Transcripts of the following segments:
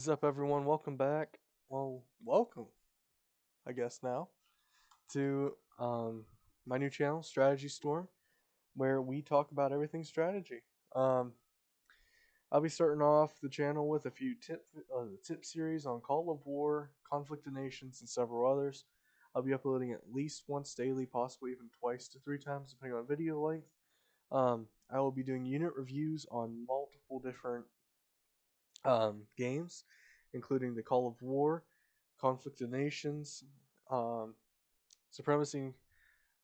What's up, everyone? Welcome back. Well, welcome, I guess, now to my new channel, Strategy Storm, where we talk about everything strategy. Um, I'll be starting off the channel with a few tip series on Call of War, Conflict of Nations, and several others. I'll be uploading at least once daily, possibly even twice to three times, depending on video length. I will be doing unit reviews on multiple different games, including the Call of War, Conflict of Nations, um, Supremacy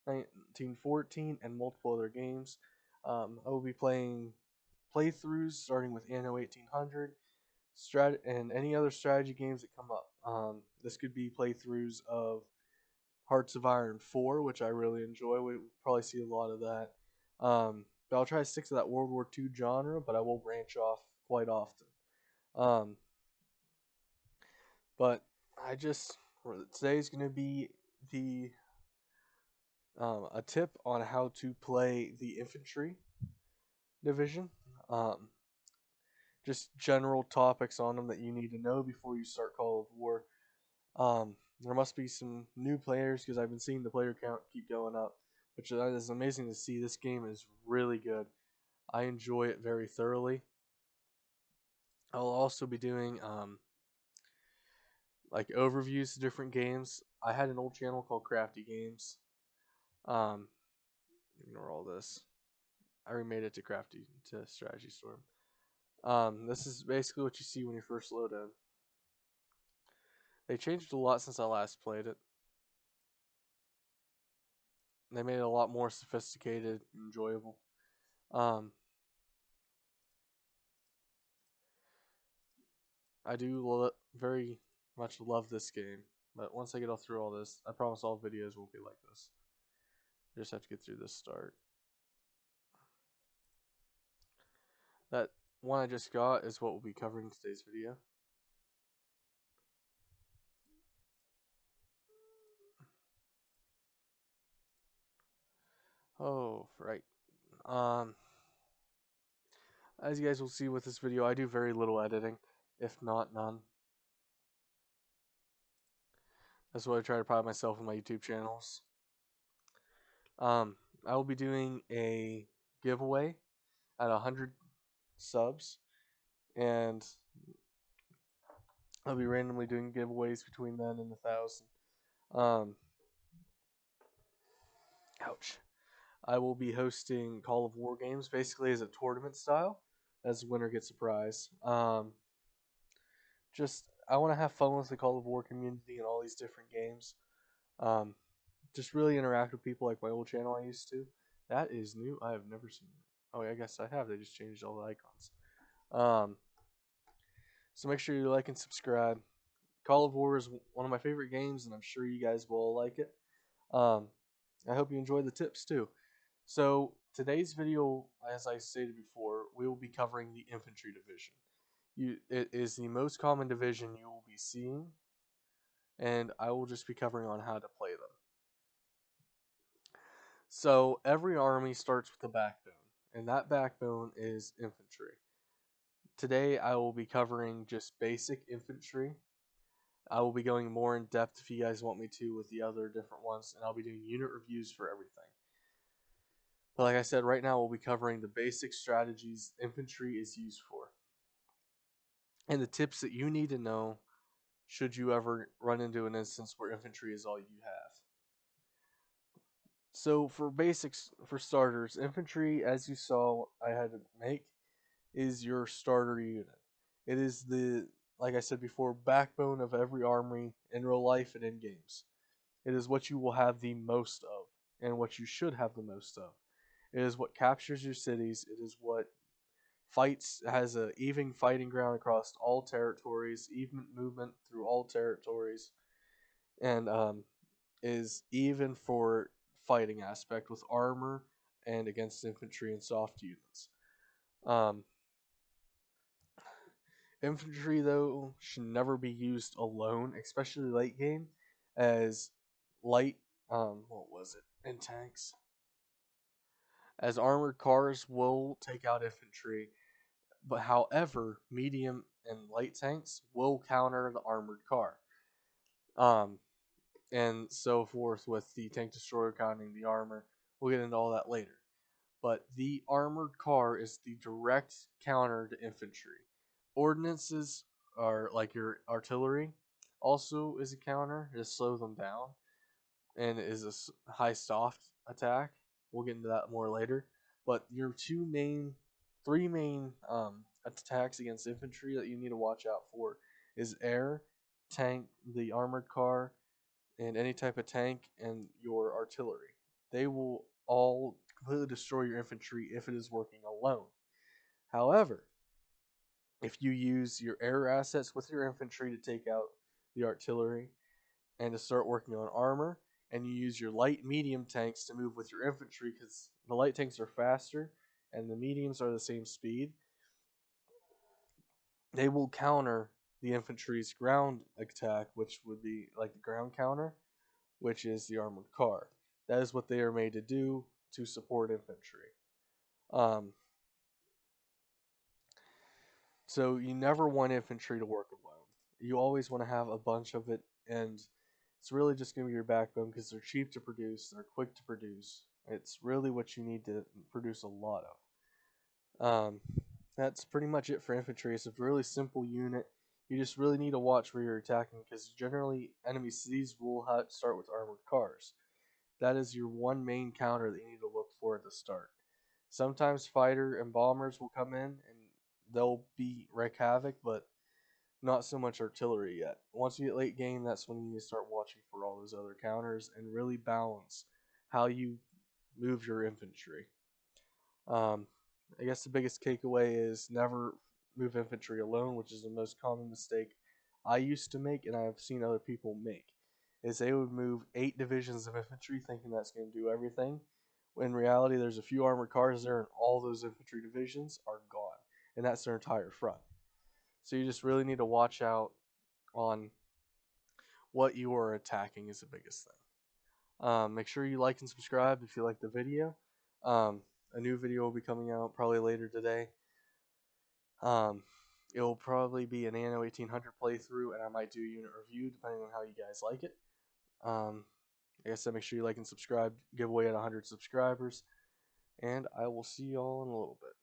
1914, and multiple other games. I will be playing playthroughs starting with Anno 1800, and any other strategy games that come up. This could be playthroughs of Hearts of Iron 4, which I really enjoy. We probably see a lot of that. But I'll try to stick to that World War II genre, but I will branch off quite often. Um, But I just today's gonna be the a tip on how to play the infantry division. Um, just general topics on them that you need to know before you start Call of War. There must be some new players because I've been seeing the player count keep going up, which is amazing to see. This game is really good. I enjoy it very thoroughly. I'll also be doing like overviews of different games. I had an old channel called Crafty Games. Um, Ignore all this. I remade it to Crafty to Strategy Storm. This is basically what you see when you first load in. They changed a lot since I last played it. They made it a lot more sophisticated, and enjoyable. Um, I do very much love this game, but once I get all through all this, I promise all videos won't be like this. I just have to get through this start. That one I just got is what we'll be covering in today's video. Oh, right. Um, as you guys will see with this video, I do very little editing, if not none. That's what I try to pride myself on my YouTube channels. I will be doing a giveaway at 100 subs, and I'll be randomly doing giveaways between then and 1,000. Um, ouch. I will be hosting Call of War games basically as a tournament style, as the winner gets a prize. Just I want to have fun with the Call of War community and all these different games. Um, just really interact with people like my old channel I used to. That is new. I have never seen that. Oh, yeah, I guess I have. They just changed all the icons. Um, so make sure you like and subscribe. Call of War is one of my favorite games, and I'm sure you guys will all like it. Um, I hope you enjoy the tips too. So today's video, as I stated before, we will be covering the infantry division. It is the most common division you will be seeing, and I will just be covering on how to play them. So every army starts with a backbone, and that backbone is infantry. Today I will be covering just basic infantry. I will be going more in depth if you guys want me to with the other different ones, and I'll be doing unit reviews for everything. But like I said, right now we'll be covering the basic strategies infantry is used for, and the tips that you need to know should you ever run into an instance where infantry is all you have. So for basics, for starters, infantry, as you saw I had to make, is your starter unit. It is the, like I said before, backbone of every army in real life and in games. It is what you will have the most of, and what you should have the most of. It is what captures your cities. It is what fights, has a even fighting ground across all territories, even movement through all territories, and is even for fighting aspect with armor and against infantry and soft units. Um, Infantry, though, should never be used alone, especially late game, as light, what was it, in tanks. As armored cars will take out infantry, But however, medium and light tanks will counter the armored car. Um, and so forth with the tank destroyer countering the armor. We'll get into all that later. But the armored car is the direct counter to infantry. Ordnances are like your artillery, also is a counter to slow them down, and is a high soft attack. We'll get into that more later. But your three main attacks against infantry that you need to watch out for is air, tank, the armored car, and any type of tank, and your artillery. They will all completely destroy your infantry if it is working alone. However, if you use your air assets with your infantry to take out the artillery and to start working on armor, and you use your light medium tanks to move with your infantry because the light tanks are faster and the mediums are the same speed, they will counter the infantry's ground attack, which would be like the ground counter, which is the armored car. That is what they are made to do to support infantry. Um, so you never want infantry to work alone. You always want to have a bunch of it, and it's really just going to be your backbone because they're cheap to produce, they're quick to produce. It's really what you need to produce a lot of. That's pretty much it for infantry. It's a really simple unit. You just really need to watch where you're attacking because generally enemy cities will start with armored cars. That is your one main counter that you need to look for at the start. Sometimes fighter and bombers will come in and they'll wreak havoc, but not so much artillery yet. Once you get late game, that's when you need to start watching for all those other counters and really balance how you move your infantry. Um, I guess the biggest takeaway is never move infantry alone, which is the most common mistake I used to make and I've seen other people make. Is they would move 8 divisions of infantry thinking that's going to do everything. When in reality, there's a few armored cars there, and all those infantry divisions are gone, and that's their entire front. So you just really need to watch out on what you are attacking is the biggest thing. Make sure you like and subscribe if you like the video. A new video will be coming out probably later today. Um, it will probably be an Anno 1800 playthrough, and I might do a unit review depending on how you guys like it. Like I said, make sure you like and subscribe. Giveaway at 100 subscribers, and I will see y'all in a little bit.